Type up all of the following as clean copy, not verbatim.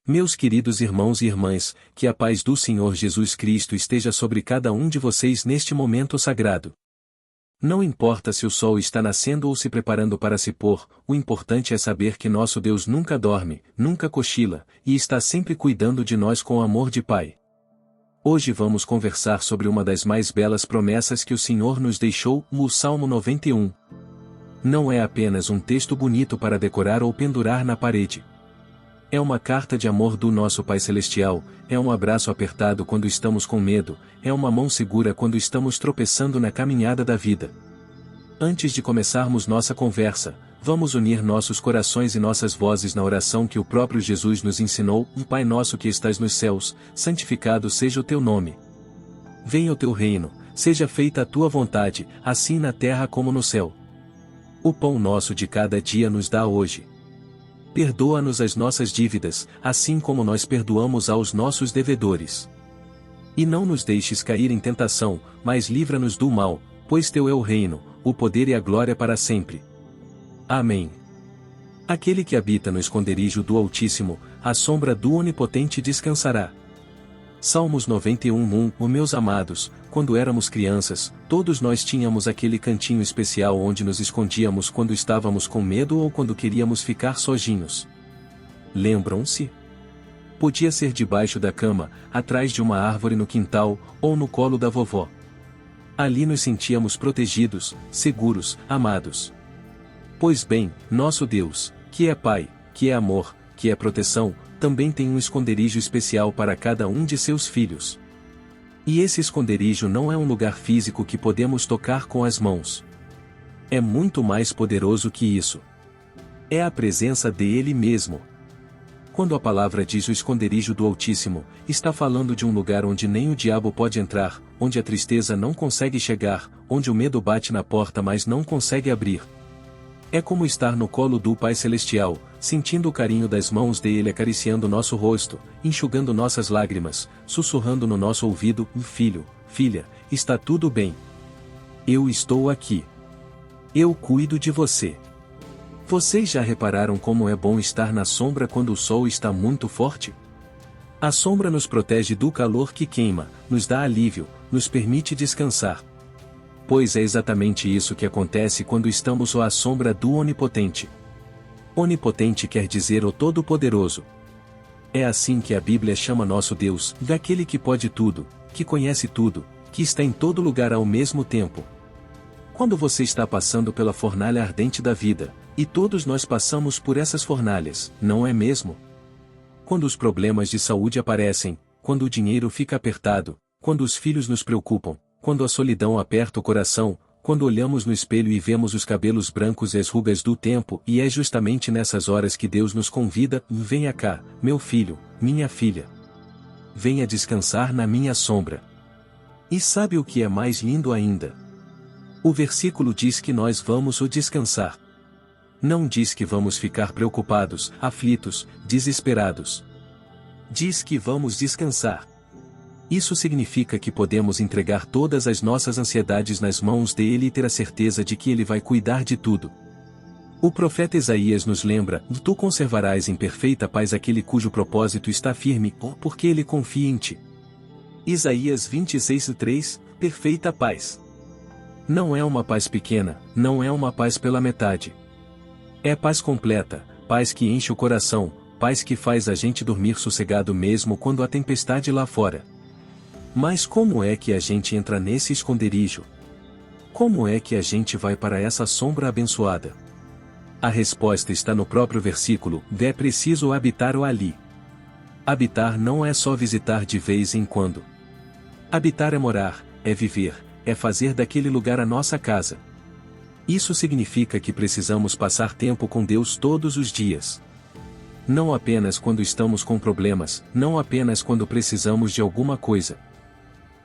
Meus queridos irmãos e irmãs, que a paz do Senhor Jesus Cristo esteja sobre cada um de vocês neste momento sagrado. Não importa se o sol está nascendo ou se preparando para se pôr, o importante é saber que nosso Deus nunca dorme, nunca cochila, e está sempre cuidando de nós com amor de Pai. Hoje vamos conversar sobre uma das mais belas promessas que o Senhor nos deixou, o Salmo 91. Não é apenas um texto bonito para decorar ou pendurar na parede. É uma carta de amor do nosso Pai Celestial, é um abraço apertado quando estamos com medo, é uma mão segura quando estamos tropeçando na caminhada da vida. Antes de começarmos nossa conversa, vamos unir nossos corações e nossas vozes na oração que o próprio Jesus nos ensinou: Pai nosso que estás nos céus, santificado seja o teu nome. Venha o teu reino, seja feita a tua vontade, assim na terra como no céu. O pão nosso de cada dia nos dá hoje. Perdoa-nos as nossas dívidas, assim como nós perdoamos aos nossos devedores. E não nos deixes cair em tentação, mas livra-nos do mal, pois teu é o reino, o poder e a glória para sempre. Amém. Aquele que habita no esconderijo do Altíssimo, à sombra do Onipotente descansará. Salmos 91:1. Meus amados, quando éramos crianças, todos nós tínhamos aquele cantinho especial onde nos escondíamos quando estávamos com medo ou quando queríamos ficar sozinhos. Lembram-se? Podia ser debaixo da cama, atrás de uma árvore no quintal, ou no colo da vovó. Ali nos sentíamos protegidos, seguros, amados. Pois bem, nosso Deus, que é Pai, que é amor, que é proteção, também tem um esconderijo especial para cada um de seus filhos. E esse esconderijo não é um lugar físico que podemos tocar com as mãos. É muito mais poderoso que isso. É a presença dele mesmo. Quando a palavra diz o esconderijo do Altíssimo, está falando de um lugar onde nem o diabo pode entrar, onde a tristeza não consegue chegar, onde o medo bate na porta mas não consegue abrir. É como estar no colo do Pai Celestial, sentindo o carinho das mãos dele acariciando nosso rosto, enxugando nossas lágrimas, sussurrando no nosso ouvido: Filho, filha, está tudo bem. Eu estou aqui. Eu cuido de você. Vocês já repararam como é bom estar na sombra quando o sol está muito forte? A sombra nos protege do calor que queima, nos dá alívio, nos permite descansar. Pois é exatamente isso que acontece quando estamos à sombra do Onipotente. Onipotente quer dizer o Todo-Poderoso. É assim que a Bíblia chama nosso Deus, daquele que pode tudo, que conhece tudo, que está em todo lugar ao mesmo tempo. Quando você está passando pela fornalha ardente da vida, e todos nós passamos por essas fornalhas, não é mesmo? Quando os problemas de saúde aparecem, quando o dinheiro fica apertado, quando os filhos nos preocupam, quando a solidão aperta o coração, quando olhamos no espelho e vemos os cabelos brancos e as rugas do tempo, e é justamente nessas horas que Deus nos convida: venha cá, meu filho, minha filha. Venha descansar na minha sombra. E sabe o que é mais lindo ainda? O versículo diz que nós vamos o descansar. Não diz que vamos ficar preocupados, aflitos, desesperados. Diz que vamos descansar. Isso significa que podemos entregar todas as nossas ansiedades nas mãos dele e ter a certeza de que ele vai cuidar de tudo. O profeta Isaías nos lembra: Tu conservarás em perfeita paz aquele cujo propósito está firme, porque ele confia em ti. Isaías 26:3, perfeita paz. Não é uma paz pequena, não é uma paz pela metade. É paz completa, paz que enche o coração, paz que faz a gente dormir sossegado mesmo quando há tempestade lá fora. Mas como é que a gente entra nesse esconderijo? Como é que a gente vai para essa sombra abençoada? A resposta está no próprio versículo: é preciso habitar o ali. Habitar não é só visitar de vez em quando. Habitar é morar, é viver, é fazer daquele lugar a nossa casa. Isso significa que precisamos passar tempo com Deus todos os dias. Não apenas quando estamos com problemas, não apenas quando precisamos de alguma coisa.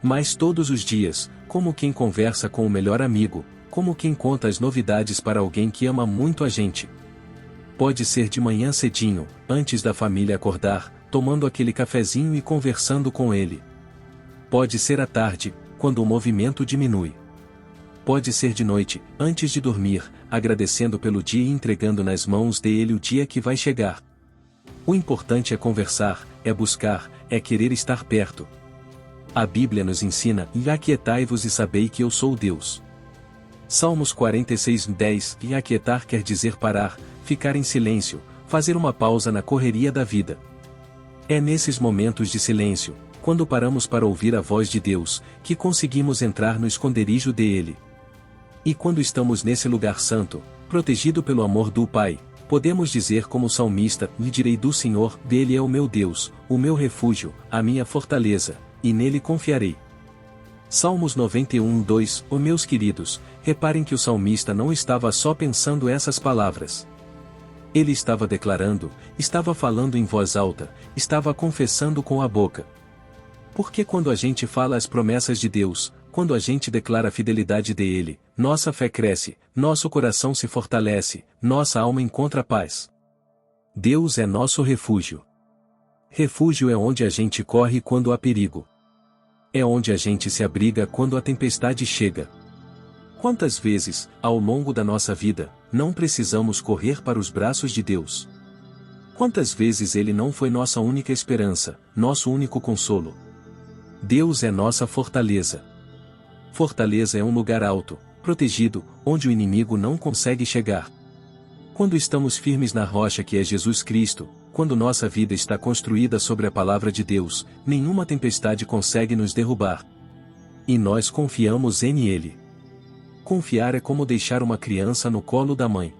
Mas todos os dias, como quem conversa com o melhor amigo, como quem conta as novidades para alguém que ama muito a gente. Pode ser de manhã cedinho, antes da família acordar, tomando aquele cafezinho e conversando com ele. Pode ser à tarde, quando o movimento diminui. Pode ser de noite, antes de dormir, agradecendo pelo dia e entregando nas mãos dele o dia que vai chegar. O importante é conversar, é buscar, é querer estar perto. A Bíblia nos ensina: e aquietai-vos e sabei que eu sou Deus. Salmos 46:10. E aquietar quer dizer parar, ficar em silêncio, fazer uma pausa na correria da vida. É nesses momentos de silêncio, quando paramos para ouvir a voz de Deus, que conseguimos entrar no esconderijo dele. E quando estamos nesse lugar santo, protegido pelo amor do Pai, podemos dizer como salmista: e direi do Senhor, dele é o meu Deus, o meu refúgio, a minha fortaleza, e nele confiarei. Salmos 91:2. Meus queridos, reparem que o salmista não estava só pensando essas palavras. Ele estava declarando, estava falando em voz alta, estava confessando com a boca. Porque quando a gente fala as promessas de Deus, quando a gente declara a fidelidade dele, nossa fé cresce, nosso coração se fortalece, nossa alma encontra paz. Deus é nosso refúgio. Refúgio é onde a gente corre quando há perigo. É onde a gente se abriga quando a tempestade chega. Quantas vezes, ao longo da nossa vida, não precisamos correr para os braços de Deus? Quantas vezes Ele não foi nossa única esperança, nosso único consolo? Deus é nossa fortaleza. Fortaleza é um lugar alto, protegido, onde o inimigo não consegue chegar. Quando estamos firmes na rocha que é Jesus Cristo, quando nossa vida está construída sobre a palavra de Deus, nenhuma tempestade consegue nos derrubar. E nós confiamos em Ele. Confiar é como deixar uma criança no colo da mãe.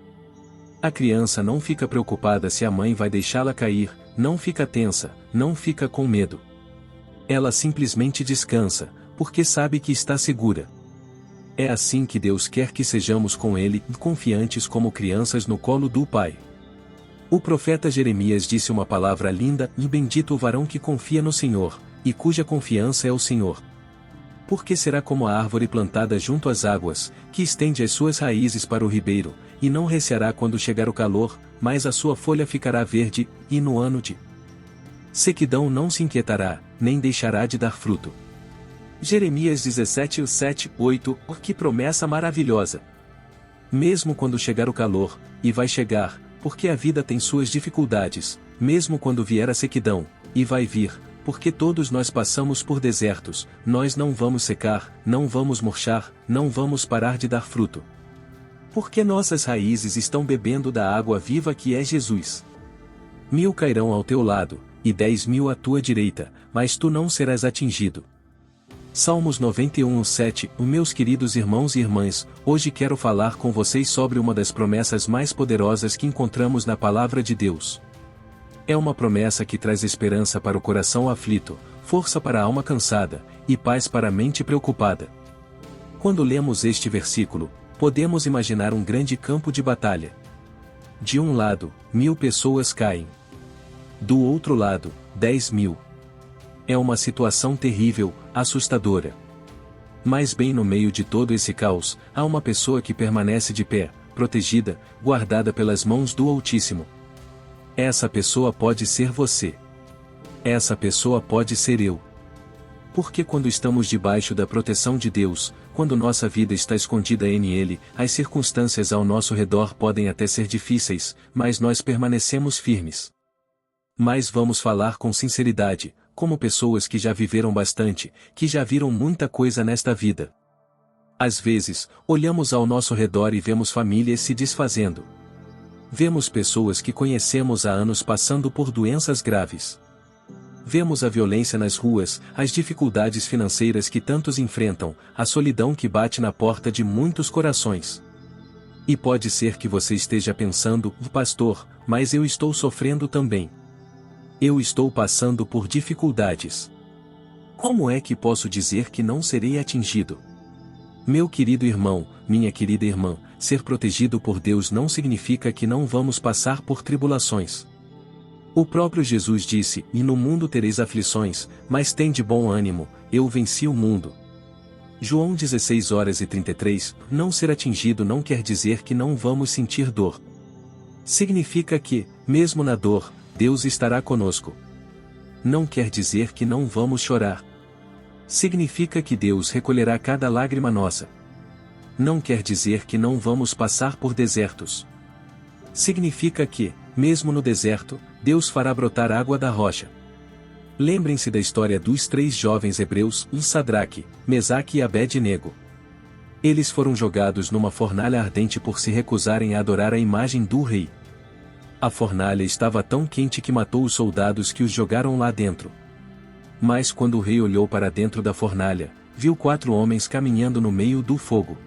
A criança não fica preocupada se a mãe vai deixá-la cair, não fica tensa, não fica com medo. Ela simplesmente descansa, porque sabe que está segura. É assim que Deus quer que sejamos com Ele, confiantes como crianças no colo do Pai. O profeta Jeremias disse uma palavra linda: e bendito o varão que confia no Senhor, e cuja confiança é o Senhor. Porque será como a árvore plantada junto às águas, que estende as suas raízes para o ribeiro, e não receará quando chegar o calor, mas a sua folha ficará verde, e no ano de sequidão não se inquietará, nem deixará de dar fruto. Jeremias 17:7-8. Que promessa maravilhosa! Mesmo quando chegar o calor, e vai chegar, porque a vida tem suas dificuldades, mesmo quando vier a sequidão, e vai vir, porque todos nós passamos por desertos, nós não vamos secar, não vamos murchar, não vamos parar de dar fruto. Porque nossas raízes estão bebendo da água viva que é Jesus. 1000 cairão ao teu lado, e 10.000 à tua direita, mas tu não serás atingido. Salmos 91:7. Meus queridos irmãos e irmãs, hoje quero falar com vocês sobre uma das promessas mais poderosas que encontramos na palavra de Deus. É uma promessa que traz esperança para o coração aflito, força para a alma cansada, e paz para a mente preocupada. Quando lemos este versículo, podemos imaginar um grande campo de batalha. De um lado, 1000 pessoas caem. Do outro lado, 10.000. É uma situação terrível, assustadora. Mas bem no meio de todo esse caos, há uma pessoa que permanece de pé, protegida, guardada pelas mãos do Altíssimo. Essa pessoa pode ser você. Essa pessoa pode ser eu. Porque quando estamos debaixo da proteção de Deus, quando nossa vida está escondida em Ele, as circunstâncias ao nosso redor podem até ser difíceis, mas nós permanecemos firmes. Mas vamos falar com sinceridade, como pessoas que já viveram bastante, que já viram muita coisa nesta vida. Às vezes, olhamos ao nosso redor e vemos famílias se desfazendo. Vemos pessoas que conhecemos há anos passando por doenças graves. Vemos a violência nas ruas, as dificuldades financeiras que tantos enfrentam, a solidão que bate na porta de muitos corações. E pode ser que você esteja pensando: pastor, mas eu estou sofrendo também. Eu estou passando por dificuldades. Como é que posso dizer que não serei atingido? Meu querido irmão, minha querida irmã, ser protegido por Deus não significa que não vamos passar por tribulações. O próprio Jesus disse: e no mundo tereis aflições, mas tende bom ânimo, eu venci o mundo. João 16:33. Não ser atingido não quer dizer que não vamos sentir dor. Significa que, mesmo na dor, Deus estará conosco. Não quer dizer que não vamos chorar. Significa que Deus recolherá cada lágrima nossa. Não quer dizer que não vamos passar por desertos. Significa que, mesmo no deserto, Deus fará brotar água da rocha. Lembrem-se da história dos 3 jovens hebreus, Sadraque, Mesaque e Abed-nego. Eles foram jogados numa fornalha ardente por se recusarem a adorar a imagem do rei. A fornalha estava tão quente que matou os soldados que os jogaram lá dentro. Mas quando o rei olhou para dentro da fornalha, viu 4 homens caminhando no meio do fogo.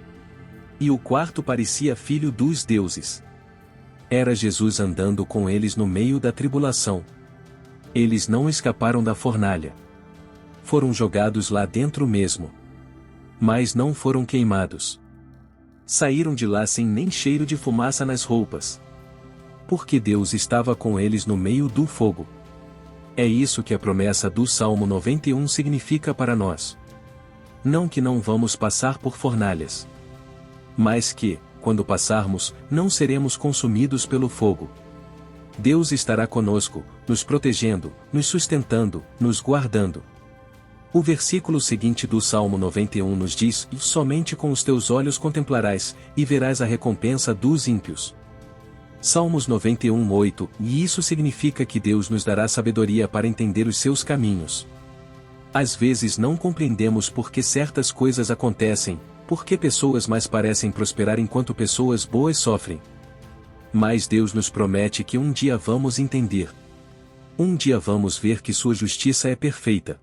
E o quarto parecia filho dos deuses. Era Jesus andando com eles no meio da tribulação. Eles não escaparam da fornalha. Foram jogados lá dentro mesmo. Mas não foram queimados. Saíram de lá sem nem cheiro de fumaça nas roupas. Porque Deus estava com eles no meio do fogo. É isso que a promessa do Salmo 91 significa para nós. Não que não vamos passar por fornalhas. Mas que, quando passarmos, não seremos consumidos pelo fogo. Deus estará conosco, nos protegendo, nos sustentando, nos guardando. O versículo seguinte do Salmo 91 nos diz: somente com os teus olhos contemplarás, e verás a recompensa dos ímpios. Salmos 91:8, e isso significa que Deus nos dará sabedoria para entender os seus caminhos. Às vezes não compreendemos por que certas coisas acontecem, por que pessoas mais parecem prosperar enquanto pessoas boas sofrem. Mas Deus nos promete que um dia vamos entender. Um dia vamos ver que sua justiça é perfeita.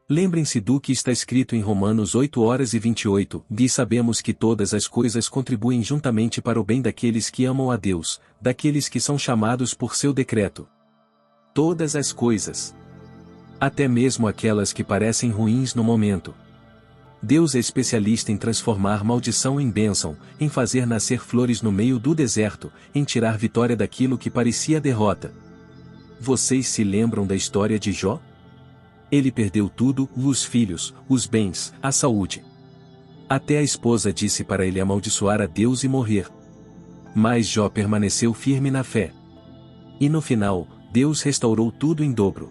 Lembrem-se do que está escrito em Romanos 8:28, e sabemos que todas as coisas contribuem juntamente para o bem daqueles que amam a Deus, daqueles que são chamados por seu decreto. Todas as coisas. Até mesmo aquelas que parecem ruins no momento. Deus é especialista em transformar maldição em bênção, em fazer nascer flores no meio do deserto, em tirar vitória daquilo que parecia derrota. Vocês se lembram da história de Jó? Ele perdeu tudo, os filhos, os bens, a saúde. Até a esposa disse para ele amaldiçoar a Deus e morrer. Mas Jó permaneceu firme na fé. E no final, Deus restaurou tudo em dobro.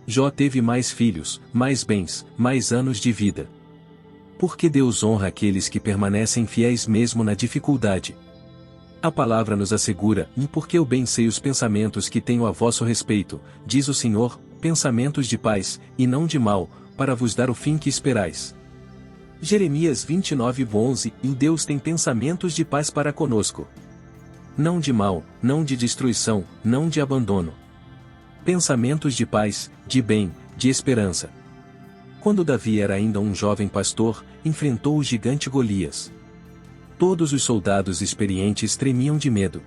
Jó teve mais filhos, mais bens, mais anos de vida. Porque Deus honra aqueles que permanecem fiéis mesmo na dificuldade. A palavra nos assegura: porque eu bem sei os pensamentos que tenho a vosso respeito, diz o Senhor, pensamentos de paz, e não de mal, para vos dar o fim que esperais. Jeremias 29:11, e Deus tem pensamentos de paz para conosco. Não de mal, não de destruição, não de abandono. Pensamentos de paz, de bem, de esperança. Quando Davi era ainda um jovem pastor, enfrentou o gigante Golias. Todos os soldados experientes tremiam de medo.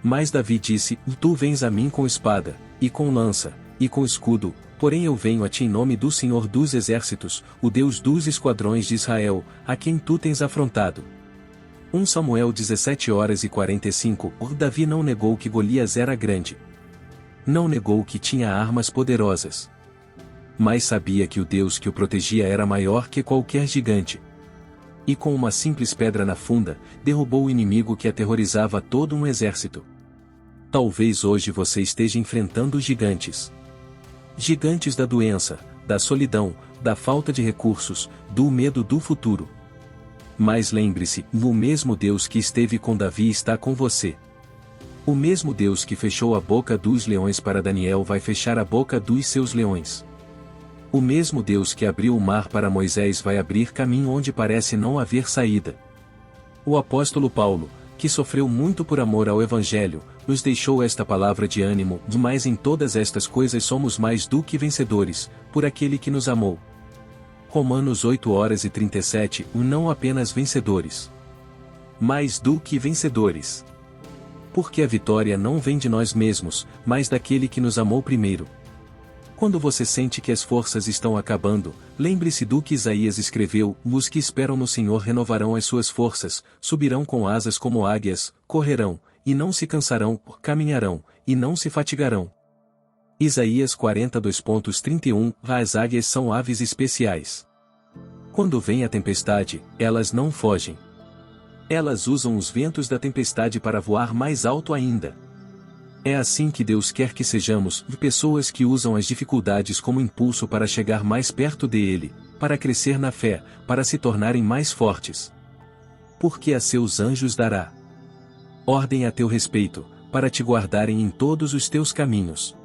Mas Davi disse: tu vens a mim com espada, e com lança, e com escudo, porém eu venho a ti em nome do Senhor dos Exércitos, o Deus dos esquadrões de Israel, a quem tu tens afrontado. 1 Samuel 17:45. Davi não negou que Golias era grande. Não negou que tinha armas poderosas. Mas sabia que o Deus que o protegia era maior que qualquer gigante. E com uma simples pedra na funda, derrubou o inimigo que aterrorizava todo um exército. Talvez hoje você esteja enfrentando gigantes. Gigantes da doença, da solidão, da falta de recursos, do medo do futuro. Mas lembre-se, o mesmo Deus que esteve com Davi está com você. O mesmo Deus que fechou a boca dos leões para Daniel vai fechar a boca dos seus leões. O mesmo Deus que abriu o mar para Moisés vai abrir caminho onde parece não haver saída. O apóstolo Paulo, que sofreu muito por amor ao Evangelho, nos deixou esta palavra de ânimo: mas em todas estas coisas somos mais do que vencedores, por aquele que nos amou. Romanos 8:37, não apenas vencedores. Mais do que vencedores. Porque a vitória não vem de nós mesmos, mas daquele que nos amou primeiro. Quando você sente que as forças estão acabando, lembre-se do que Isaías escreveu: os que esperam no Senhor renovarão as suas forças, subirão com asas como águias, correrão, e não se cansarão, caminharão, e não se fatigarão. Isaías 42:31. As águias são aves especiais. Quando vem a tempestade, elas não fogem. Elas usam os ventos da tempestade para voar mais alto ainda. É assim que Deus quer que sejamos, pessoas que usam as dificuldades como impulso para chegar mais perto dele, para crescer na fé, para se tornarem mais fortes. Porque a seus anjos dará ordem a teu respeito, para te guardarem em todos os teus caminhos.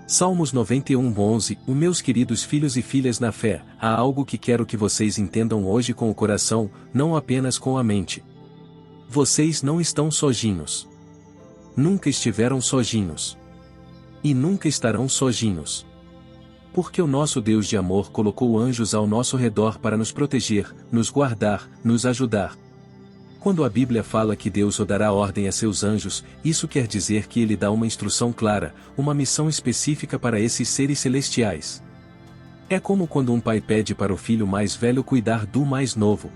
Salmos 91:11. Meus queridos filhos e filhas na fé, há algo que quero que vocês entendam hoje com o coração, não apenas com a mente. Vocês não estão sozinhos. Nunca estiveram sozinhos. E nunca estarão sozinhos. Porque o nosso Deus de amor colocou anjos ao nosso redor para nos proteger, nos guardar, nos ajudar. Quando a Bíblia fala que Deus dará ordem a seus anjos, isso quer dizer que Ele dá uma instrução clara, uma missão específica para esses seres celestiais. É como quando um pai pede para o filho mais velho cuidar do mais novo.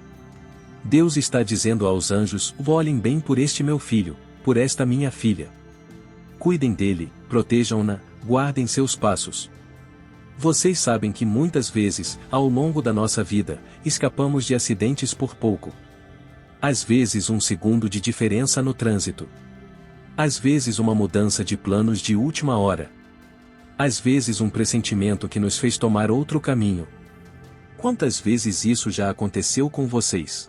Deus está dizendo aos anjos: olhem bem por este meu filho, por esta minha filha. Cuidem dele, protejam-na, guardem seus passos. Vocês sabem que muitas vezes, ao longo da nossa vida, escapamos de acidentes por pouco. Às vezes 1 segundo de diferença no trânsito. Às vezes uma mudança de planos de última hora. Às vezes um pressentimento que nos fez tomar outro caminho. Quantas vezes isso já aconteceu com vocês?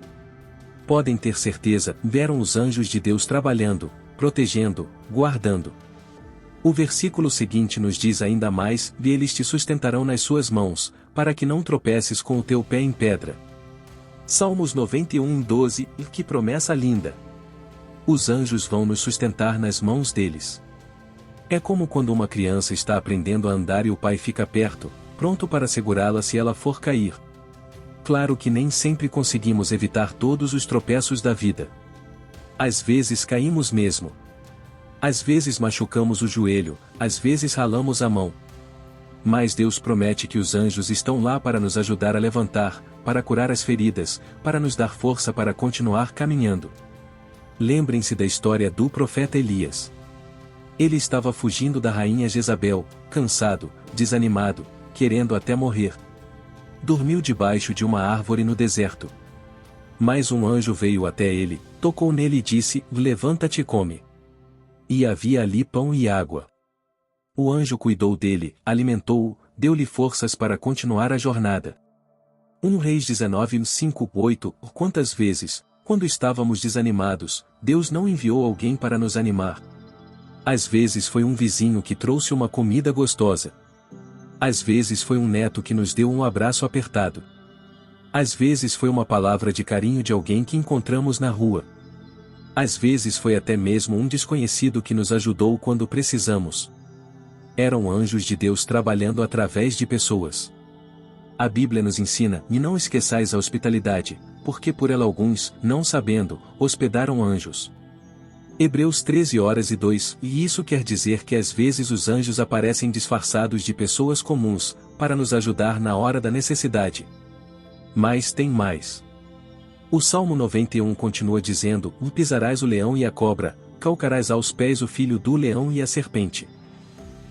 Podem ter certeza, viram os anjos de Deus trabalhando, protegendo, guardando. O versículo seguinte nos diz ainda mais: e eles te sustentarão nas suas mãos, para que não tropeces com o teu pé em pedra. Salmos 91:12. Que promessa linda! Os anjos vão nos sustentar nas mãos deles. É como quando uma criança está aprendendo a andar e o pai fica perto, pronto para segurá-la se ela for cair. Claro que nem sempre conseguimos evitar todos os tropeços da vida. Às vezes caímos mesmo. Às vezes machucamos o joelho, às vezes ralamos a mão. Mas Deus promete que os anjos estão lá para nos ajudar a levantar, para curar as feridas, para nos dar força para continuar caminhando. Lembrem-se da história do profeta Elias. Ele estava fugindo da rainha Jezabel, cansado, desanimado, querendo até morrer. Dormiu debaixo de uma árvore no deserto. Mas um anjo veio até ele, tocou nele e disse: levanta-te e come. E havia ali pão e água. O anjo cuidou dele, alimentou-o, deu-lhe forças para continuar a jornada. 1 Reis 19:5-8. Quantas vezes, quando estávamos desanimados, Deus não enviou alguém para nos animar? Às vezes foi um vizinho que trouxe uma comida gostosa. Às vezes foi um neto que nos deu um abraço apertado. Às vezes foi uma palavra de carinho de alguém que encontramos na rua. Às vezes foi até mesmo um desconhecido que nos ajudou quando precisamos. Eram anjos de Deus trabalhando através de pessoas. A Bíblia nos ensina: e não esqueçais a hospitalidade, porque por ela alguns, não sabendo, hospedaram anjos. Hebreus 13:2. E isso quer dizer que às vezes os anjos aparecem disfarçados de pessoas comuns, para nos ajudar na hora da necessidade. Mas tem mais. O Salmo 91 continua dizendo: pisarás o leão e a cobra, calcarás aos pés o filho do leão e a serpente.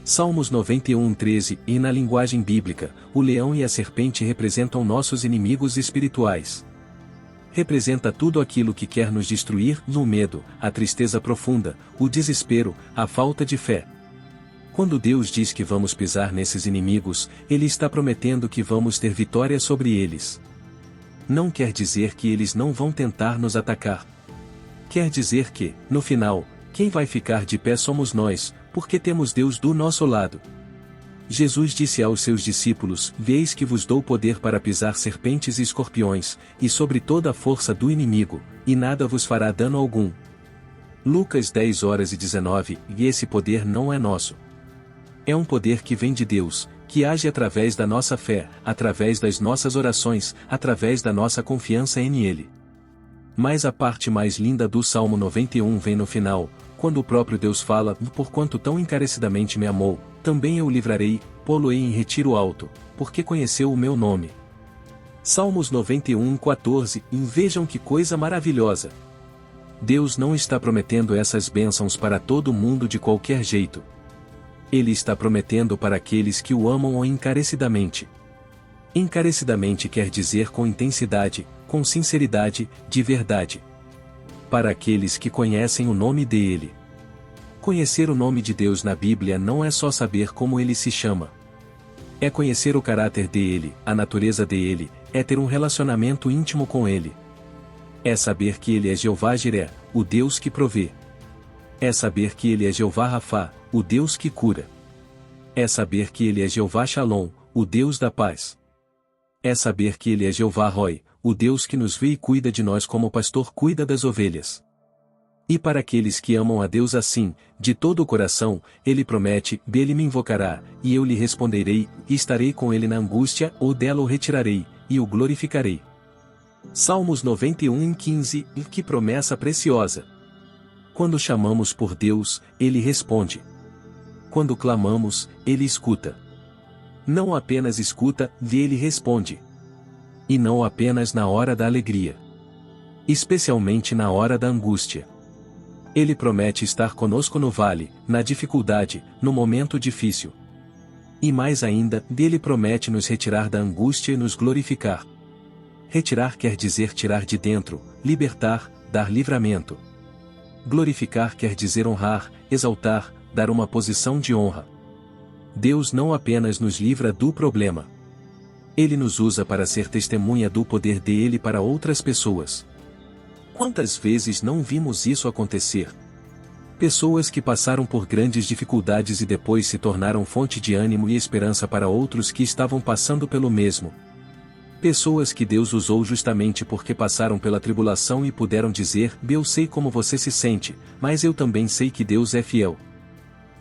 Salmos 91:13. E na linguagem bíblica, o leão e a serpente representam nossos inimigos espirituais. Representa tudo aquilo que quer nos destruir: o medo, a tristeza profunda, o desespero, a falta de fé. Quando Deus diz que vamos pisar nesses inimigos, Ele está prometendo que vamos ter vitória sobre eles. Não quer dizer que eles não vão tentar nos atacar. Quer dizer que, no final, quem vai ficar de pé somos nós, porque temos Deus do nosso lado. Jesus disse aos seus discípulos: eis que vos dou poder para pisar serpentes e escorpiões, e sobre toda a força do inimigo, e nada vos fará dano algum. Lucas 10:19. E esse poder não é nosso. É um poder que vem de Deus, que age através da nossa fé, através das nossas orações, através da nossa confiança em Ele. Mas a parte mais linda do Salmo 91 vem no final, quando o próprio Deus fala: porquanto tão encarecidamente me amou, também eu o livrarei, pô-lo-ei em retiro alto, porque conheceu o meu nome. Salmos 91:14. Vejam que coisa maravilhosa! Deus não está prometendo essas bênçãos para todo mundo de qualquer jeito. Ele está prometendo para aqueles que o amam encarecidamente. Encarecidamente quer dizer com intensidade, com sinceridade, de verdade. Para aqueles que conhecem o nome dele. Conhecer o nome de Deus na Bíblia não é só saber como ele se chama. É conhecer o caráter dele, a natureza dele, é ter um relacionamento íntimo com ele. É saber que ele é Jeová Jiré, o Deus que provê. É saber que Ele é Jeová Rafá, o Deus que cura. É saber que Ele é Jeová Shalom, o Deus da paz. É saber que Ele é Jeová Roi, o Deus que nos vê e cuida de nós como o pastor cuida das ovelhas. E para aqueles que amam a Deus assim, de todo o coração, Ele promete: Ele me invocará, e eu lhe responderei, e estarei com ele na angústia, ou dela o retirarei, e o glorificarei. Salmos 91:15, que promessa preciosa! Quando chamamos por Deus, Ele responde. Quando clamamos, Ele escuta. Não apenas escuta, Ele responde. E não apenas na hora da alegria. Especialmente na hora da angústia. Ele promete estar conosco no vale, na dificuldade, no momento difícil. E mais ainda, Ele promete nos retirar da angústia e nos glorificar. Retirar quer dizer tirar de dentro, libertar, dar livramento. Glorificar quer dizer honrar, exaltar, dar uma posição de honra. Deus não apenas nos livra do problema. Ele nos usa para ser testemunha do poder dele para outras pessoas. Quantas vezes não vimos isso acontecer? Pessoas que passaram por grandes dificuldades e depois se tornaram fonte de ânimo e esperança para outros que estavam passando pelo mesmo. Pessoas que Deus usou justamente porque passaram pela tribulação e puderam dizer: Eu sei como você se sente, mas eu também sei que Deus é fiel.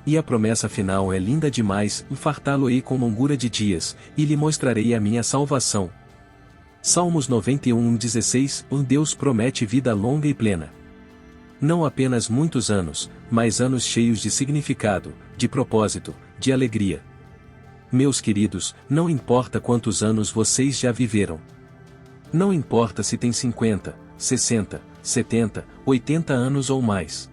E a promessa final é linda demais: fartá-lo-ei com longura de dias, e lhe mostrarei a minha salvação. Salmos 91:16, Deus promete vida longa e plena. Não apenas muitos anos, mas anos cheios de significado, de propósito, de alegria. Meus queridos, não importa quantos anos vocês já viveram. Não importa se tem 50, 60, 70, 80 anos ou mais.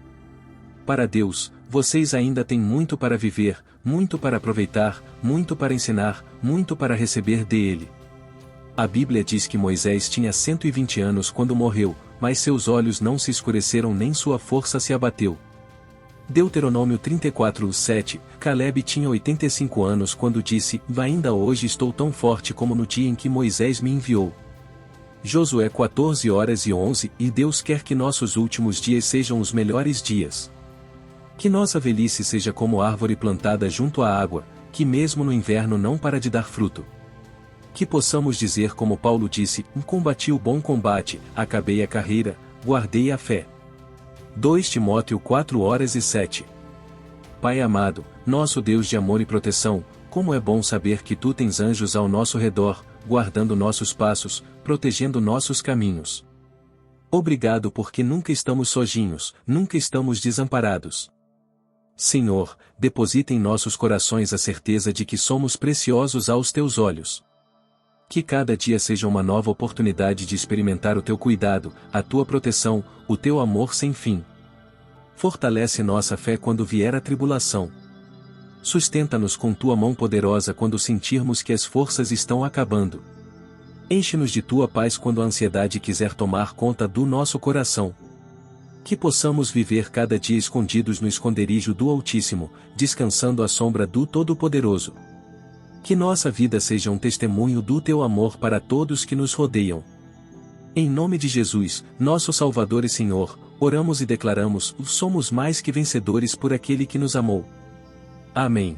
Para Deus, vocês ainda têm muito para viver, muito para aproveitar, muito para ensinar, muito para receber dele. A Bíblia diz que Moisés tinha 120 anos quando morreu, mas seus olhos não se escureceram nem sua força se abateu. Deuteronômio 34:7, Caleb tinha 85 anos quando disse: Ainda hoje estou tão forte como no dia em que Moisés me enviou. Josué 14:11, e Deus quer que nossos últimos dias sejam os melhores dias. Que nossa velhice seja como árvore plantada junto à água, que mesmo no inverno não para de dar fruto. Que possamos dizer como Paulo disse: Combati o bom combate, acabei a carreira, guardei a fé. 2 Timóteo 4:7. Pai amado, nosso Deus de amor e proteção, como é bom saber que Tu tens anjos ao nosso redor, guardando nossos passos, protegendo nossos caminhos. Obrigado porque nunca estamos sozinhos, nunca estamos desamparados. Senhor, deposita em nossos corações a certeza de que somos preciosos aos Teus olhos. Que cada dia seja uma nova oportunidade de experimentar o Teu cuidado, a Tua proteção, o Teu amor sem fim. Fortalece nossa fé quando vier a tribulação. Sustenta-nos com Tua mão poderosa quando sentirmos que as forças estão acabando. Enche-nos de Tua paz quando a ansiedade quiser tomar conta do nosso coração. Que possamos viver cada dia escondidos no esconderijo do Altíssimo, descansando à sombra do Todo-Poderoso. Que nossa vida seja um testemunho do Teu amor para todos que nos rodeiam. Em nome de Jesus, nosso Salvador e Senhor, oramos e declaramos: somos mais que vencedores por aquele que nos amou. Amém.